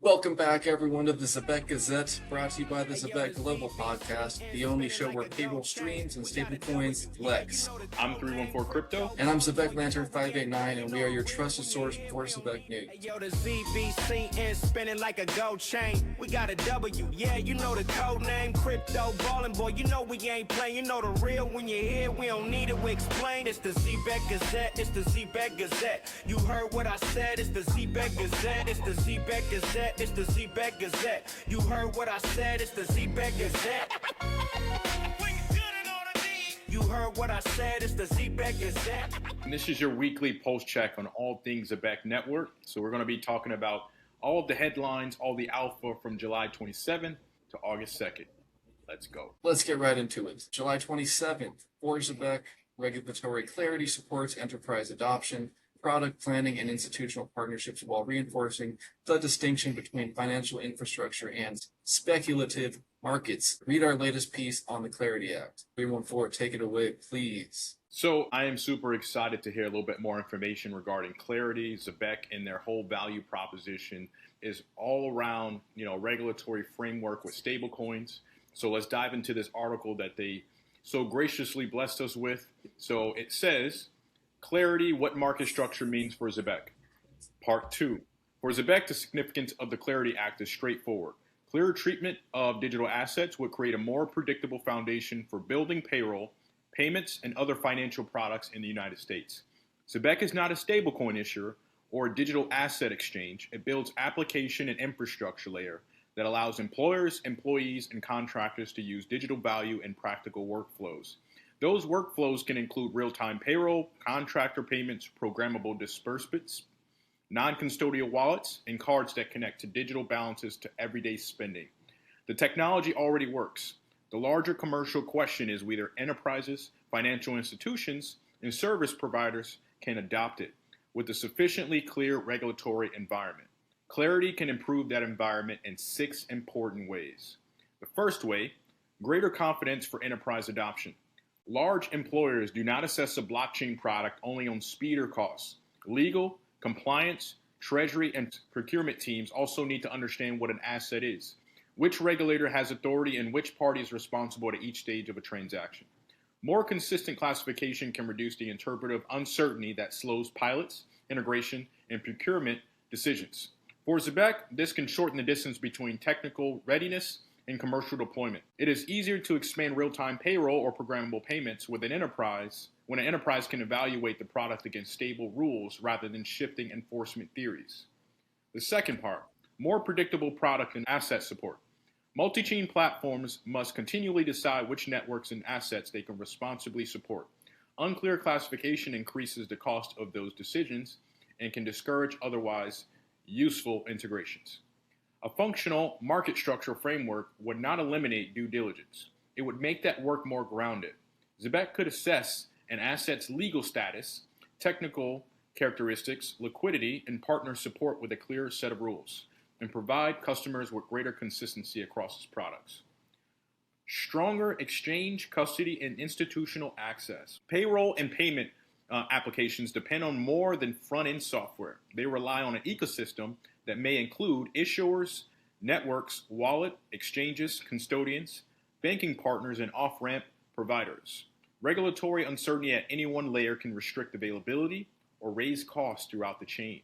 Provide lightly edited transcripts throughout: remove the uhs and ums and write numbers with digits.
Welcome back, everyone, to the Zebec Gazette, brought to you by the Zebec Global Podcast, the only show where payroll streams and stablecoins flex. I'm 314 Crypto. And I'm Zebec Lantern 589, and we are your trusted source for Zebec news. Yo, the ZBCN spinning like a gold chain. We got a W, yeah, you know the code name. Crypto ballin', boy, you know we ain't playing. You know the real when you hear, we don't need it, we explain. It's the Zebec Gazette, it's the Zebec Gazette. You heard what I said, it's the Zebec Gazette, it's the Zebec Gazette. It's the Zebec Gazette. You heard what I said, it's the Zebec Gazette. You heard what I said, it's the Zebec Gazette. And this is your weekly pulse check on all things Zebec Network. So we're going to be talking about all of the headlines, all the alpha from July 27th to August 2nd. Let's go. Let's get right into it. July 27th, for Zebec, regulatory clarity supports enterprise adoption, product planning, and institutional partnerships while reinforcing the distinction between financial infrastructure and speculative markets. Read our latest piece on the Clarity Act. 314, take it away, please. So I am super excited to hear a little bit more information regarding Clarity. Zebec and their whole value proposition is all around, regulatory framework with stablecoins. So let's dive into this article that they so graciously blessed us with. So it says, Clarity, what market structure means for Zebec. Part 2. For Zebec, the significance of the Clarity Act is straightforward. Clearer treatment of digital assets would create a more predictable foundation for building payroll, payments, and other financial products in the United States. Zebec is not a stablecoin issuer or a digital asset exchange. It builds application and infrastructure layer that allows employers, employees, and contractors to use digital value in practical workflows. Those workflows can include real-time payroll, contractor payments, programmable disbursements, non-custodial wallets, and cards that connect to digital balances to everyday spending. The technology already works. The larger commercial question is whether enterprises, financial institutions, and service providers can adopt it with a sufficiently clear regulatory environment. Clarity can improve that environment in 6 important ways. The first way, greater confidence for enterprise adoption. Large employers do not assess a blockchain product only on speed or cost. Legal, compliance, treasury, and procurement teams also need to understand what an asset is, which regulator has authority, and which party is responsible at each stage of a transaction. More consistent classification can reduce the interpretive uncertainty that slows pilots, integration, and procurement decisions. For Zebec, this can shorten the distance between technical readiness and commercial deployment. It is easier to expand real-time payroll or programmable payments with an enterprise when an enterprise can evaluate the product against stable rules rather than shifting enforcement theories. The second part, more predictable product and asset support. Multi-chain platforms must continually decide which networks and assets they can responsibly support. Unclear classification increases the cost of those decisions and can discourage otherwise useful integrations. A functional market structure framework would not eliminate due diligence. It would make that work more grounded. Zebec could assess an asset's legal status, technical characteristics, liquidity, and partner support with a clear set of rules, and provide customers with greater consistency across its products. Stronger exchange, custody, and institutional access. Payroll and payment applications depend on more than front-end software. They rely on an ecosystem that may include issuers, networks, wallet, exchanges, custodians, banking partners, and off-ramp providers. Regulatory uncertainty at any one layer can restrict availability or raise costs throughout the chain.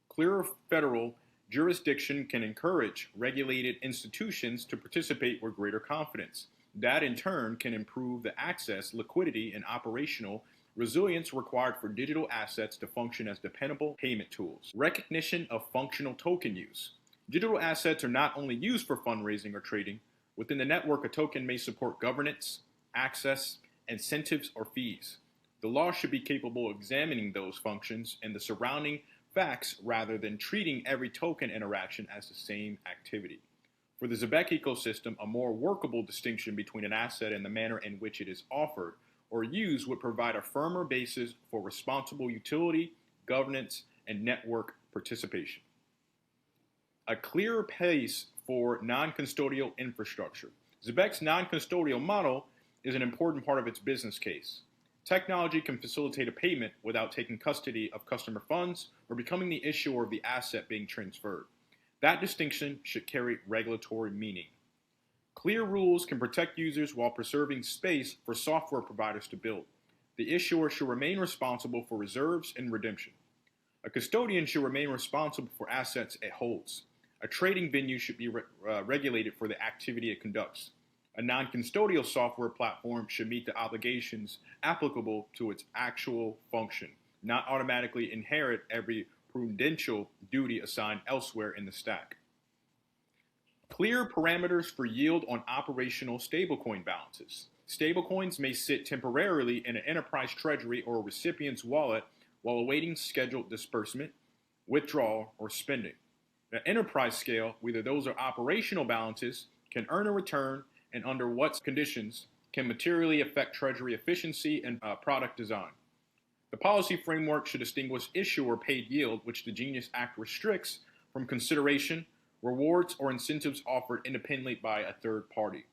Clearer federal jurisdiction can encourage regulated institutions to participate with greater confidence. That in turn can improve the access, liquidity, and operational resilience required for digital assets to function as dependable payment tools. Recognition of functional token use. Digital assets are not only used for fundraising or trading. Within the network, a token may support governance, access, incentives, or fees. The law should be capable of examining those functions and the surrounding facts rather than treating every token interaction as the same activity. For the Zebec ecosystem, a more workable distinction between an asset and the manner in which it is offered or used would provide a firmer basis for responsible utility, governance, and network participation. A clearer pace for non-custodial infrastructure. Zebec's non-custodial model is an important part of its business case. Technology can facilitate a payment without taking custody of customer funds or becoming the issuer of the asset being transferred. That distinction should carry regulatory meaning. Clear rules can protect users while preserving space for software providers to build. The issuer should remain responsible for reserves and redemption. A custodian should remain responsible for assets it holds. A trading venue should be regulated for the activity it conducts. A non-custodial software platform should meet the obligations applicable to its actual function, not automatically inherit every prudential duty assigned elsewhere in the stack. Clear parameters for yield on operational stablecoin balances. Stablecoins may sit temporarily in an enterprise treasury or a recipient's wallet while awaiting scheduled disbursement, withdrawal, or spending. At enterprise scale, whether those are operational balances, can earn a return, and under what conditions can materially affect treasury efficiency and product design. The policy framework should distinguish issuer paid yield, which the Genius Act restricts, from consideration, rewards, or incentives offered independently by a third party.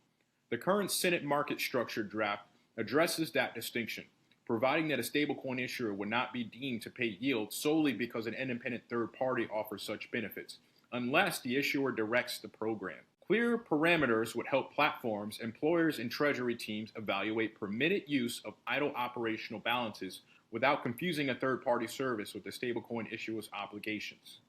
The current Senate market structure draft addresses that distinction, providing that a stablecoin issuer would not be deemed to pay yield solely because an independent third party offers such benefits, unless the issuer directs the program. Clear parameters would help platforms, employers, and treasury teams evaluate permitted use of idle operational balances without confusing a third-party service with the stablecoin issuer's obligations.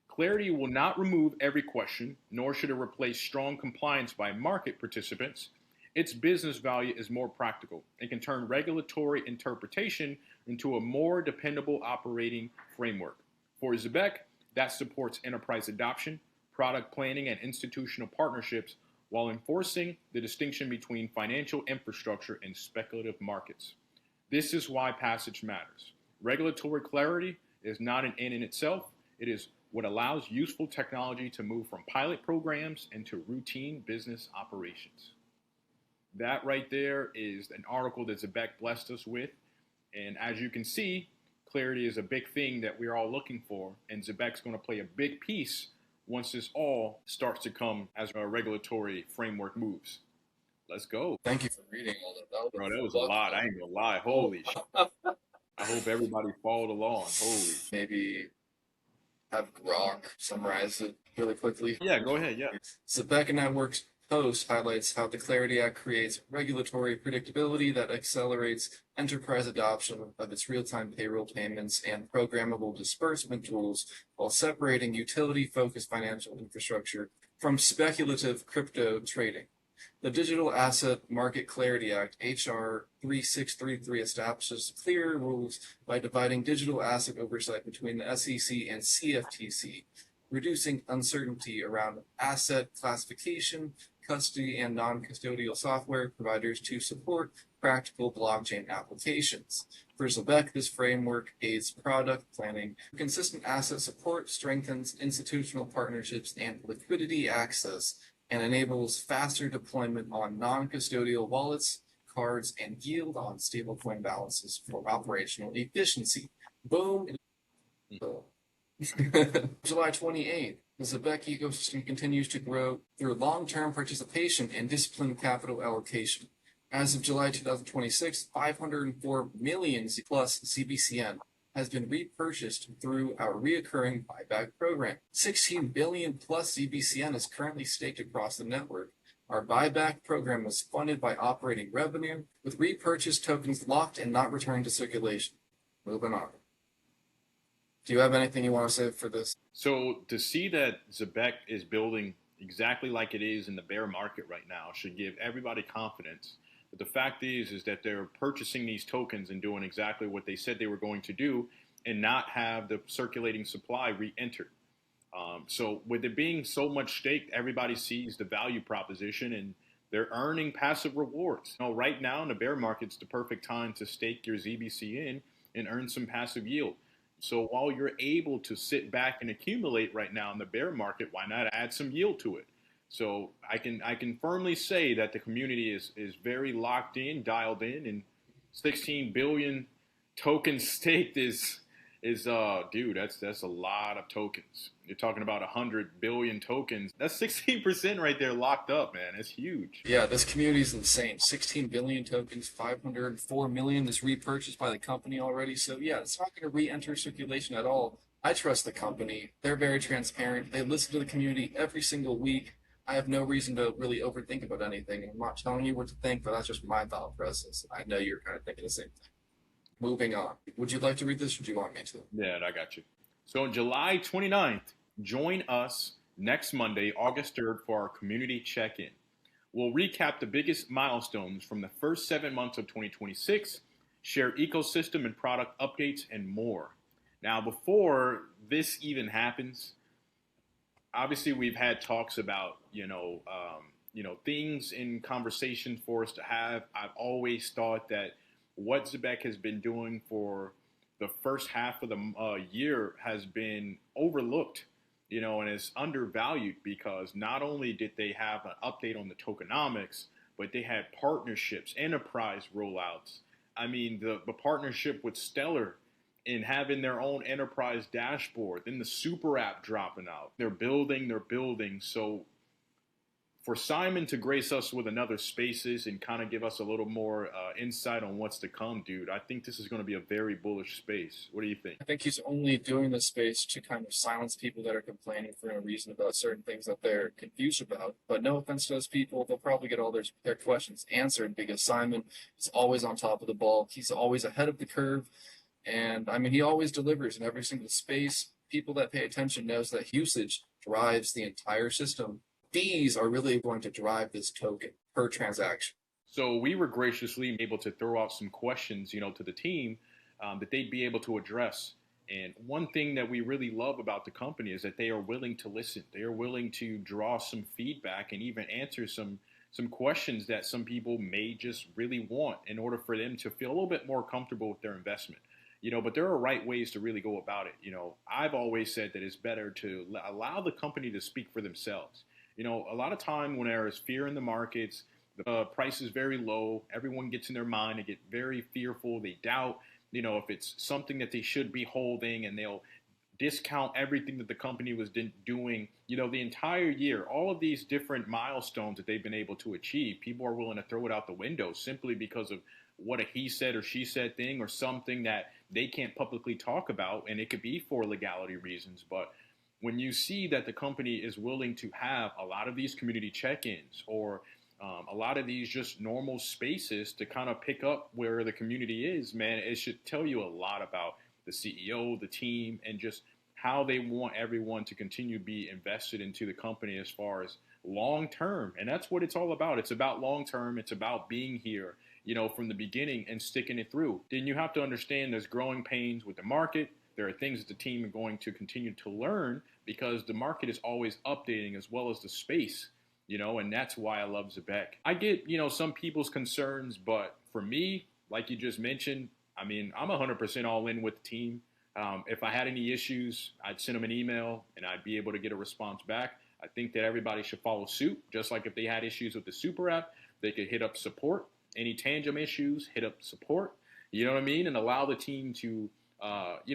Clarity will not remove every question, nor should it replace strong compliance by market participants. Its business value is more practical and can turn regulatory interpretation into a more dependable operating framework. For Zebec, that supports enterprise adoption, product planning, and institutional partnerships while enforcing the distinction between financial infrastructure and speculative markets. This is why passage matters. Regulatory clarity is not an end in itself. It is what allows useful technology to move from pilot programs into routine business operations. That right there is an article that Zebec blessed us with. And as you can see, clarity is a big thing that we're all looking for. And Zebec's going to play a big piece once this all starts to come as a regulatory framework moves. Let's go. Thank you for reading all that. Bro, that was a lot. I ain't gonna lie. Holy shit. I hope everybody followed along. Holy. Maybe have Grok summarize it really quickly. Yeah, go ahead. Yeah. Zebec Network's post highlights how the Clarity Act creates regulatory predictability that accelerates enterprise adoption of its real-time payroll payments and programmable disbursement tools while separating utility-focused financial infrastructure from speculative crypto trading. The Digital Asset Market Clarity Act, H.R. 3633, establishes clear rules by dividing digital asset oversight between the SEC and CFTC, reducing uncertainty around asset classification, custody, and non-custodial software providers to support practical blockchain applications. For Zebec, this framework aids product planning. Consistent asset support strengthens institutional partnerships and liquidity access, and enables faster deployment on non-custodial wallets, cards, and yield on stablecoin balances for operational efficiency. Boom. July 28th, the Zebec ecosystem continues to grow through long-term participation and disciplined capital allocation. As of July 2026, 504 million plus ZBCN has been repurchased through our reoccurring buyback program. 16 billion plus ZBCN is currently staked across the network. Our buyback program was funded by operating revenue, with repurchased tokens locked and not returned to circulation. Moving on. Do you have anything you want to say for this? So to see that Zebec is building exactly like it is in the bear market right now should give everybody confidence. But the fact is that they're purchasing these tokens and doing exactly what they said they were going to do and not have the circulating supply re-entered. So with it being so much staked, everybody sees the value proposition and they're earning passive rewards. You know, right now in the bear market, it's the perfect time to stake your ZBCN and earn some passive yield. So while you're able to sit back and accumulate right now in the bear market, why not add some yield to it? So I can firmly say that the community is very locked in, dialed in, and 16 billion tokens staked is dude, that's a lot of tokens. You're talking about 100 billion tokens. That's 16% right there locked up, man. It's huge. Yeah, this community is insane. 16 billion tokens, 504 million is repurchased by the company already. So yeah, it's not going to re-enter circulation at all I trust the company. They're very transparent. They listen to the community every single week. I have no reason to really overthink about anything. I'm not telling you what to think, but that's just my thought process. I know you're kind of thinking the same thing. Moving on. Would you like to read this or do you want me to? Yeah, I got you. So on July 29th, join us next Monday, August 3rd, for our community check-in. We'll recap the biggest milestones from the first 7 months of 2026, share ecosystem and product updates, and more. Now, before this even happens, obviously we've had talks about, things in conversation for us to have. I've always thought that what Zebec has been doing for the first half of the year has been overlooked, and is undervalued because not only did they have an update on the tokenomics, but they had partnerships, enterprise rollouts. I mean, the partnership with Stellar in having their own enterprise dashboard, then the SuperApp dropping out. They're building. So for Simon to grace us with another Spaces and kind of give us a little more insight on what's to come, dude, I think this is going to be a very bullish space. What do you think? I think he's only doing this space to kind of silence people that are complaining for no reason about certain things that they're confused about. But no offense to those people, they'll probably get all their questions answered because Simon is always on top of the ball. He's always ahead of the curve. And I mean, he always delivers in every single space. People that pay attention knows that usage drives the entire system. Fees are really going to drive this token per transaction. So we were graciously able to throw out some questions, to the team that they'd be able to address. And one thing that we really love about the company is that they are willing to listen. They are willing to draw some feedback and even answer some questions that some people may just really want in order for them to feel a little bit more comfortable with their investment. But there are right ways to really go about it. I've always said that it's better to allow the company to speak for themselves. A lot of time when there is fear in the markets, the price is very low, everyone gets in their mind, they get very fearful, they doubt, if it's something that they should be holding, and they'll discount everything that the company was doing, the entire year. All of these different milestones that they've been able to achieve, people are willing to throw it out the window simply because of what a he said or she said thing, or something that they can't publicly talk about, and it could be for legality reasons. But when you see that the company is willing to have a lot of these community check-ins, or a lot of these just normal spaces to kind of pick up where the community is, man, it should tell you a lot about the CEO, the team, and just how they want everyone to continue to be invested into the company as far as long term. And that's what it's all about. It's about long term. It's about being here, from the beginning and sticking it through. Then you have to understand there's growing pains with the market. There are things that the team are going to continue to learn because the market is always updating as well as the space, and that's why I love Zebec. I get, some people's concerns, but for me, like you just mentioned, I mean, I'm 100% all in with the team. If I had any issues, I'd send them an email and I'd be able to get a response back. I think that everybody should follow suit. Just like if they had issues with the SuperApp, they could hit up support. Any tangent issues, hit up support. You know what I mean? And allow the team to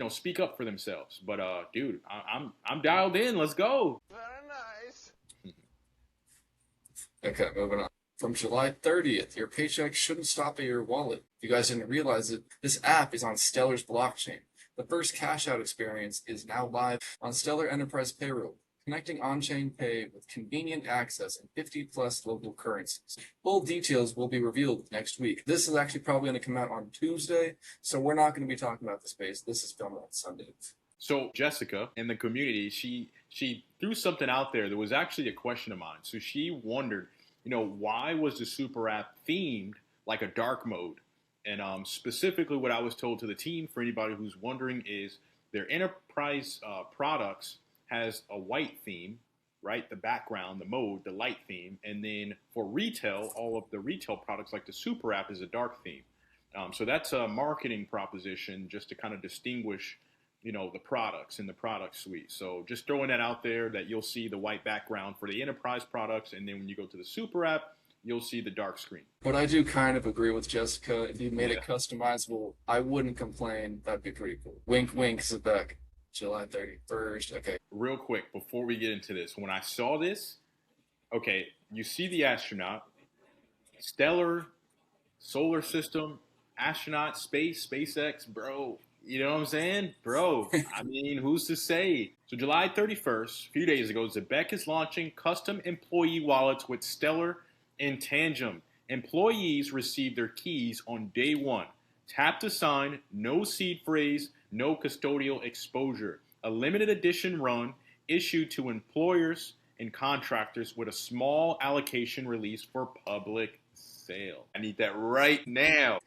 speak up for themselves. But dude, I'm dialed in. Let's go. Very nice. Okay, moving on. From July 30th, your paycheck shouldn't stop at your wallet. If you guys didn't realize it, this app is on Stellar's blockchain. The first cash out experience is now live on Stellar Enterprise Payroll, connecting on-chain pay with convenient access in 50+ local currencies. Full details will be revealed next week. This is actually probably going to come out on Tuesday, so we're not going to be talking about the space. This is filmed on Sunday. So Jessica in the community, she threw something out there that was actually a question of mine. So she wondered, why was the SuperApp themed like a dark mode? And specifically what I was told to the team, for anybody who's wondering, is their enterprise products has a white theme, right? The background, the mode, the light theme. And then for retail, all of the retail products like the SuperApp is a dark theme. So that's a marketing proposition just to kind of distinguish, the products in the product suite. So just throwing that out there, that you'll see the white background for the enterprise products. And then when you go to the SuperApp, you'll see the dark screen. But I do kind of agree with Jessica. If you made it customizable, I wouldn't complain. That'd be pretty cool. Wink, wink, Zebec. July 31st. Okay. Real quick, before we get into this, when I saw this, okay, you see the astronaut, stellar, solar system, astronaut, space, SpaceX, bro. You know what I'm saying? Bro, I mean, who's to say? So July 31st, a few days ago, Zebec is launching custom employee wallets with Stellar and Tangem. Employees receive their keys on day one. Tap to sign, no seed phrase, no custodial exposure. A limited edition run issued to employers and contractors with a small allocation released for public sale. I need that right now.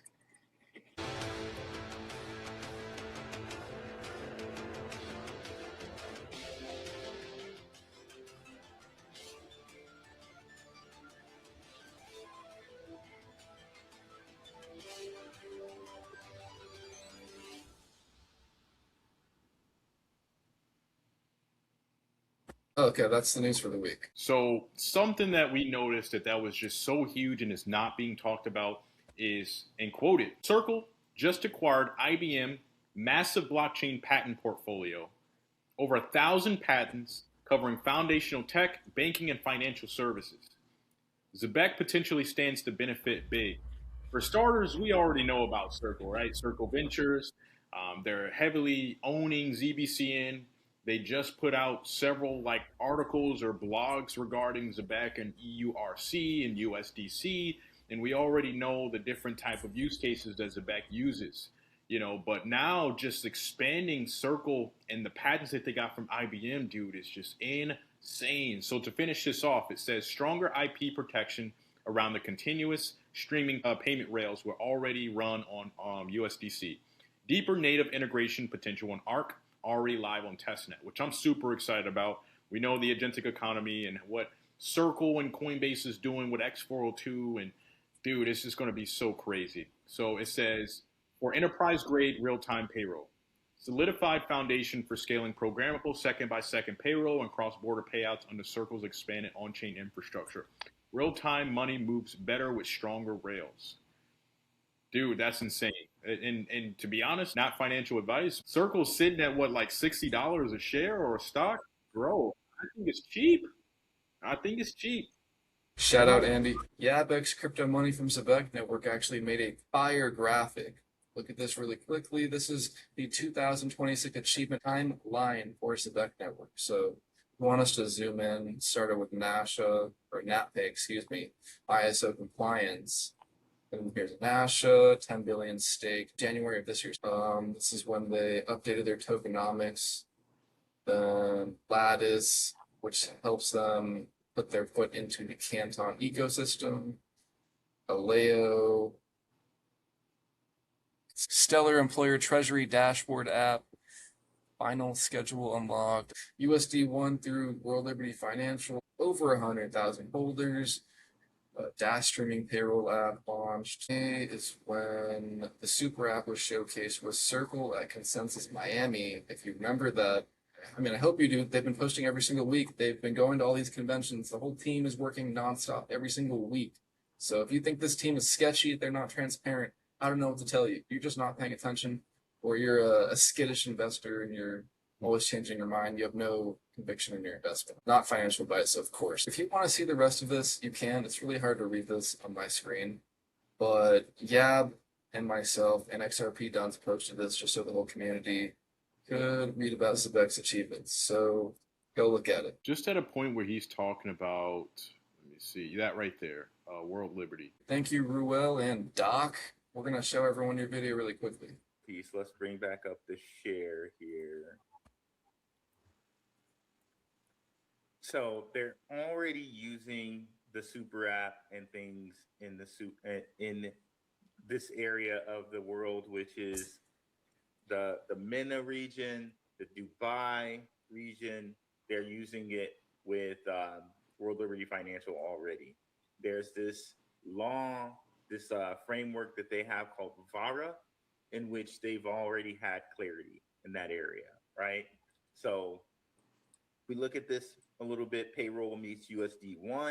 Okay, that's the news for the week. So something that we noticed that was just so huge and is not being talked about is, and quoted, Circle just acquired IBM massive blockchain patent portfolio, over 1,000 patents covering foundational tech, banking, and financial services. Zebec potentially stands to benefit big. For starters, we already know about Circle, right? Circle Ventures. They're heavily owning ZBCN. They just put out several like articles or blogs regarding Zebec and EURC and USDC, and we already know the different type of use cases that Zebec uses. But now just expanding Circle and the patents that they got from IBM, dude, is just insane. So to finish this off, it says stronger IP protection around the continuous streaming payment rails were already run on USDC. Deeper native integration potential on Arc, already live on testnet, which I'm super excited about. We know the agentic economy and what Circle and Coinbase is doing with X402, and dude, it's just going to be so crazy. So it says for enterprise-grade real-time payroll, solidified foundation for scaling programmable second-by-second payroll and cross-border payouts under Circle's expanded on-chain infrastructure. Real-time money moves better with stronger rails. Dude, that's insane. And to be honest, not financial advice. Circle's sitting at what, like $60 a share or a stock? Bro, I think it's cheap. I think it's cheap. Shout out Andy. Yabex crypto money from Zebec Network actually made a fire graphic. Look at this really quickly. This is the 2026 achievement timeline for Zebec Network. So you want us to zoom in, started with NASHA, or NatPay, excuse me, ISO compliance. And here's NASHA, 10 billion stake, January of this year. This is when they updated their tokenomics. Then Lattice, which helps them put their foot into the Canton ecosystem. Aleo, Stellar Employer Treasury Dashboard app, final schedule unlocked. USD1 through World Liberty Financial, over 100,000 holders. Dash streaming payroll app launched. Today is when the SuperApp was showcased with Circle at Consensus Miami. If you remember that, I mean, I hope you do. They've been posting every single week. They've been going to all these conventions. The whole team is working nonstop every single week. So if you think this team is sketchy, they're not transparent, I don't know what to tell you. You're just not paying attention, or you're a skittish investor and you're always changing your mind. You have no conviction in your investment. Not financial advice, of course. If you want to see the rest of this, you can. It's really hard to read this on my screen. But Yab and myself and XRP Duns posted this just so the whole community could read about Zebec's achievements. So go look at it. Just at a point where he's talking about, let me see, that right there, World Liberty. Thank you, Ruel and Doc. We're going to show everyone your video really quickly. Peace. Let's bring back up the share here. So they're already using the SuperApp and things in in this area of the world, which is the MENA region, the Dubai region. They're using it with World Liberty Financial already. There's this law, this framework that they have called VARA, in which they've already had clarity in that area, right? So we look at this a little bit. Payroll meets USD1.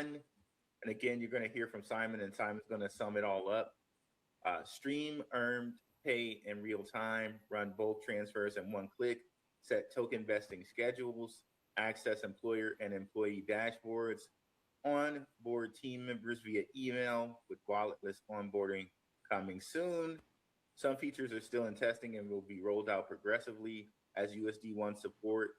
And again, you're going to hear from Simon, and Simon's going to sum it all up. Stream, earned, pay in real time, run both transfers in one click, set token vesting schedules, access employer and employee dashboards, onboard team members via email with walletless onboarding coming soon. Some features are still in testing and will be rolled out progressively as USD1 support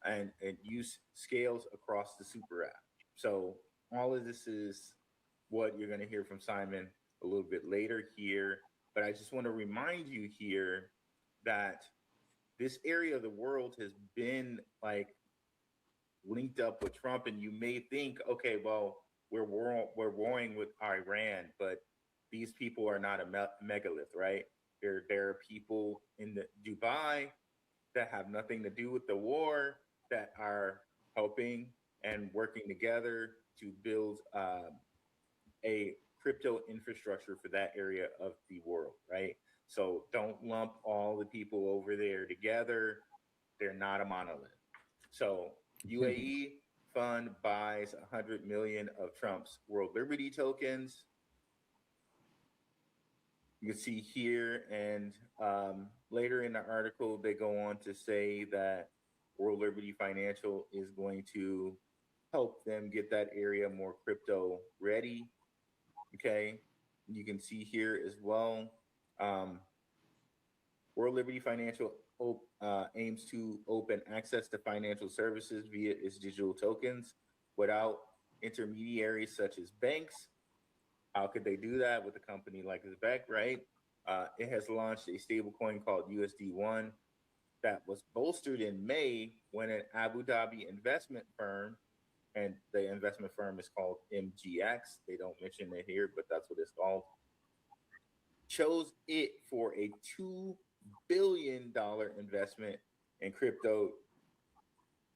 and use scales across the Super App. So all of this is what you're going to hear from Simon a little bit later here. But I just want to remind you here that this area of the world has been like linked up with Trump, and you may think, okay, well, we're warring with Iran, but these people are not a megalith, right? There are people in the Dubai that have nothing to do with the war that are helping and working together to build a crypto infrastructure for that area of the world, right? So don't lump all the people over there together. They're not a monolith. So UAE fund buys 100 million of Trump's World Liberty tokens. You can see here, and later in the article, they go on to say that World Liberty Financial is going to help them get that area more crypto ready. Okay, you can see here as well. World Liberty Financial aims to open access to financial services via its digital tokens without intermediaries such as banks. How could they do that with a company like Zebec, right? It has launched a stablecoin called USD1 that was bolstered in May when an Abu Dhabi investment firm, and the investment firm is called MGX. They don't mention it here, but that's what it's called. Chose it for a $2 billion investment in crypto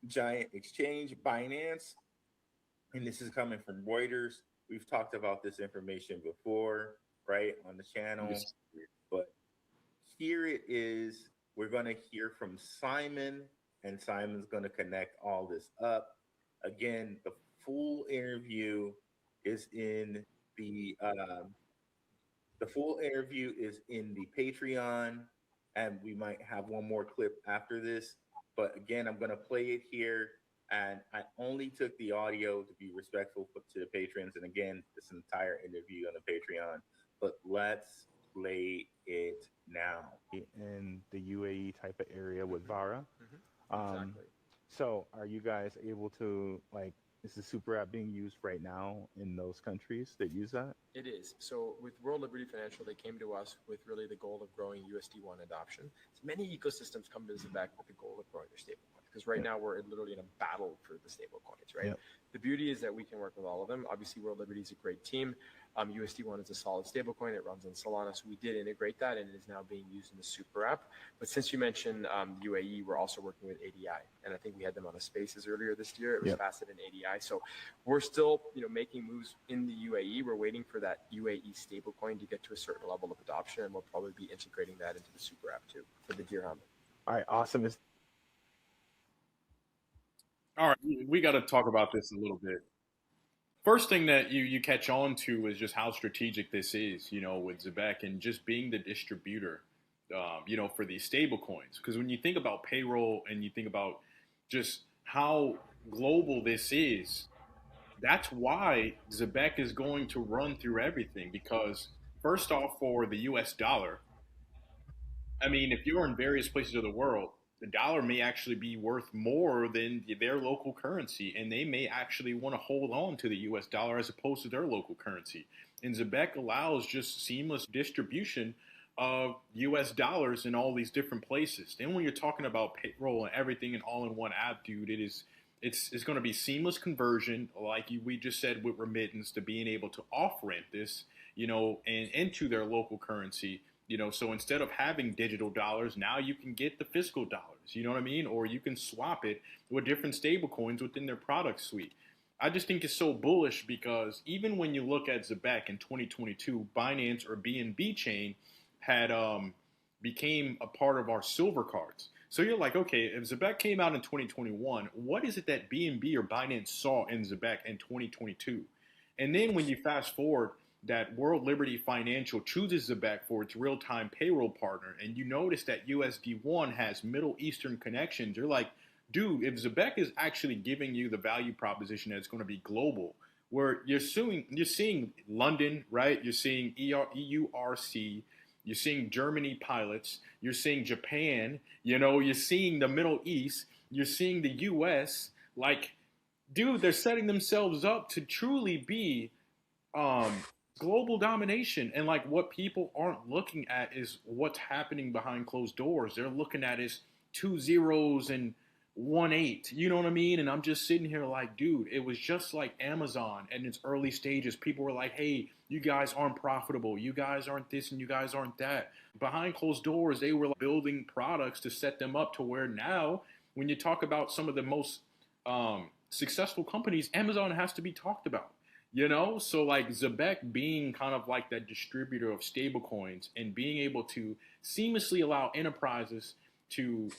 giant exchange Binance. And this is coming from Reuters. We've talked about this information before, right, on the channel. Yes. But here it is. We're going to hear from Simon, and Simon's going to connect all this up. Again, the full interview is in the Patreon, and we might have one more clip after this. But again, I'm going to play it here. And I only took the audio to be respectful to the patrons. And again, this entire interview on the Patreon. But let's play it now. In the UAE type of area with Vara. Exactly. So are you guys able to, like, is the Super App being used right now in those countries that use that? It is. So with World Liberty Financial, they came to us with really the goal of growing USD1 adoption. So many ecosystems come to Zebec with the goal of growing their stablecoin, because right now we're literally in a battle for the stablecoins, right? Yep. The beauty is that we can work with all of them. Obviously, World Liberty is a great team. USD1 is a solid stablecoin. It runs on Solana, so we did integrate that, and it is now being used in the Super App. But since you mentioned UAE, we're also working with ADI, and I think we had them on a Spaces earlier this year. It was Facet and ADI, so we're still, making moves in the UAE. We're waiting for that UAE stablecoin to get to a certain level of adoption, and we'll probably be integrating that into the Super App too for the dirham. All right, awesome. All right, we got to talk about this a little bit. First thing that you catch on to is just how strategic this is, with Zebec and just being the distributor, for these stable coins. Because when you think about Payroll and you think about just how global this is, that's why Zebec is going to run through everything. Because first off, for the US dollar, I mean, if you're in various places of the world, the dollar may actually be worth more than their local currency, and they may actually want to hold on to the US dollar as opposed to their local currency. And Zebec allows just seamless distribution of US dollars in all these different places. Then when you're talking about Payroll and everything and all in one app, dude, it's going to be seamless conversion, like we just said with remittance, to being able to off-ramp this, and into their local currency. So instead of having digital dollars, now you can get the physical dollars, you know what I mean? Or you can swap it with different stable coins within their product suite. I just think it's so bullish because even when you look at Zebec in 2022, Binance or BNB chain had became a part of our silver cards. So you're like, okay, if Zebec came out in 2021, what is it that BNB or Binance saw in Zebec in 2022? And then when you fast forward, that World Liberty Financial chooses Zebec for its real-time payroll partner, and you notice that USD1 has Middle Eastern connections, you're like, dude, if Zebec is actually giving you the value proposition that's going to be global, where you're seeing London, right? You're seeing EURC, You're seeing Germany pilots. You're seeing Japan. You're seeing the Middle East. You're seeing the U.S. Like, dude, they're setting themselves up to truly be global domination. And like, what people aren't looking at is what's happening behind closed doors. They're looking at is 2 zeros and 1 8. You know what I mean? And I'm just sitting here like, dude, it was just like Amazon in its early stages. People were like, hey, you guys aren't profitable. You guys aren't this and you guys aren't that. Behind closed doors, they were like building products to set them up to where now, when you talk about some of the most successful companies, Amazon has to be talked about. So like Zebec being kind of like that distributor of stablecoins and being able to seamlessly allow enterprises to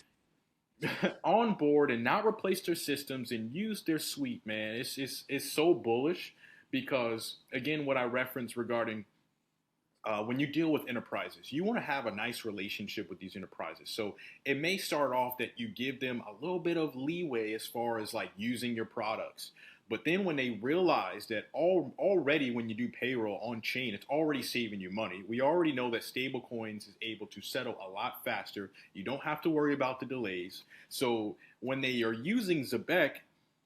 onboard and not replace their systems and use their suite, man. It's so bullish because, again, what I referenced regarding when you deal with enterprises, you want to have a nice relationship with these enterprises. So it may start off that you give them a little bit of leeway as far as like using your products. But then when they realize that already when you do payroll on chain, it's already saving you money. We already know that stablecoins is able to settle a lot faster. You don't have to worry about the delays. So when they are using Zebec,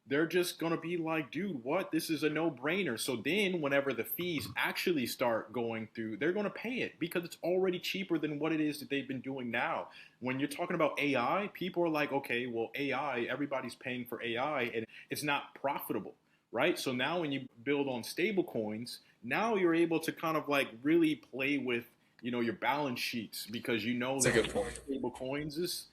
they're just going to be like, dude, what? This is a no-brainer. So then whenever the fees actually start going through, they're going to pay it because it's already cheaper than what it is that they've been doing now. When you're talking about AI, people are like, okay, well, AI, everybody's paying for AI and it's not profitable, right? So now when you build on stable coins, now you're able to kind of like really play with, your balance sheets because That's a good point. stable coins is,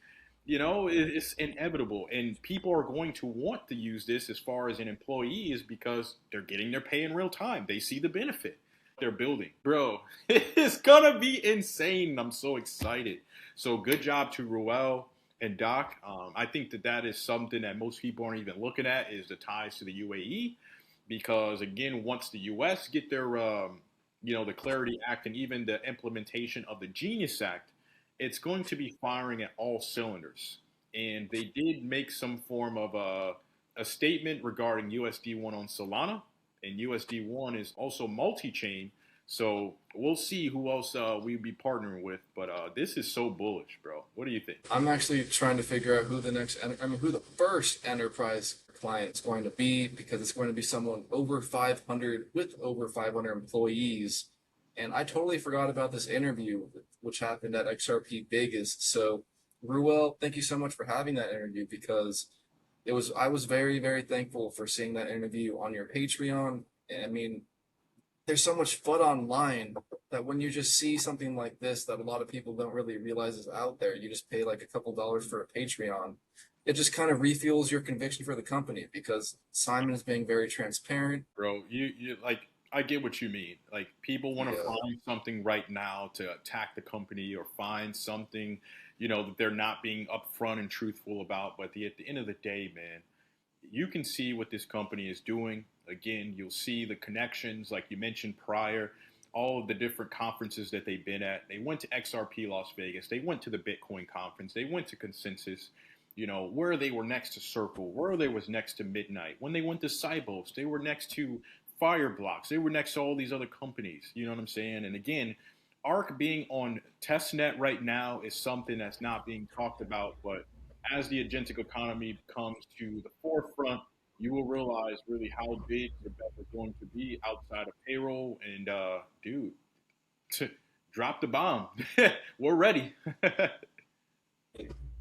it's inevitable, and people are going to want to use this as far as an employee is because they're getting their pay in real time. They see the benefit they're building. Bro, it's gonna be insane. I'm so excited. So good job to Ruel and Doc. I think that is something that most people aren't even looking at is the ties to the UAE, because again, once the US get their, the Clarity Act and even the implementation of the Genius Act, it's going to be firing at all cylinders. And they did make some form of a statement regarding USD1 on Solana, and USD1 is also multi-chain. So we'll see who else we'll be partnering with. But this is so bullish, bro. What do you think? I'm actually trying to figure out who the first enterprise client is going to be, because it's going to be someone over 500 with over 500 employees. And I totally forgot about this interview, which happened at XRP Vegas. So, Ruel, thank you so much for having that interview, because I was very, very thankful for seeing that interview on your Patreon. I mean, there's so much FUD online that when you just see something like this that a lot of people don't really realize is out there, you just pay like a couple dollars for a Patreon. It just kind of refuels your conviction for the company, because Simon is being very transparent. Bro, you like, I get what you mean. Like, people want to find something right now to attack the company or find something, that they're not being upfront and truthful about. But at the end of the day, man, you can see what this company is doing. Again, you'll see the connections, like you mentioned prior, all of the different conferences that they've been at. They went to XRP Las Vegas. They went to the Bitcoin conference. They went to Consensus, where they were next to Circle, where they was next to Midnight. When they went to Cybos, they were next to Fireblocks. They were next to all these other companies. You know what I'm saying? And again, ARK being on testnet right now is something that's not being talked about. But as the agentic economy comes to the forefront, you will realize really how big the bet is going to be outside of payroll. And dude, drop the bomb. We're ready.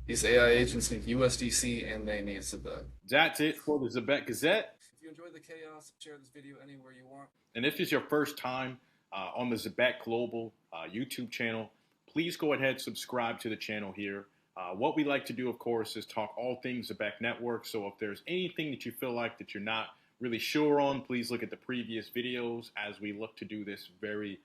These AI agents need USDC and they need Zebec. That's it for the Zebec Gazette. If you enjoy the chaos, share this video anywhere you want. And if it's your first time on the Zebec Global YouTube channel, please go ahead, subscribe to the channel here. What we like to do, of course, is talk all things Zebec Network. So if there's anything that you feel like that you're not really sure on, please look at the previous videos, as we look to do this very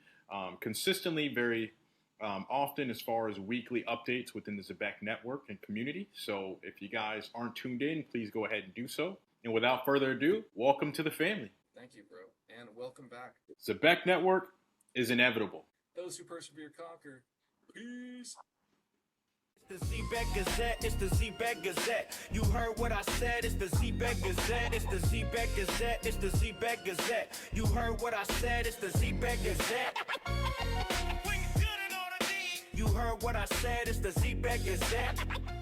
consistently, very often, as far as weekly updates within the Zebec Network and community. So if you guys aren't tuned in, please go ahead and do so. And without further ado, welcome to the family. Thank you, bro. And welcome back. Zebec Network is inevitable. Those who persevere conquer. Peace. It's the Zebec Gazette, it's the Zebec Gazette. You heard what I said, it's the Zebec Gazette, it's the Zebec Gazette, it's the Zebec Gazette. You heard what I said, it's the Zebec Gazette. you heard what I said, it's the Zebec Gazette.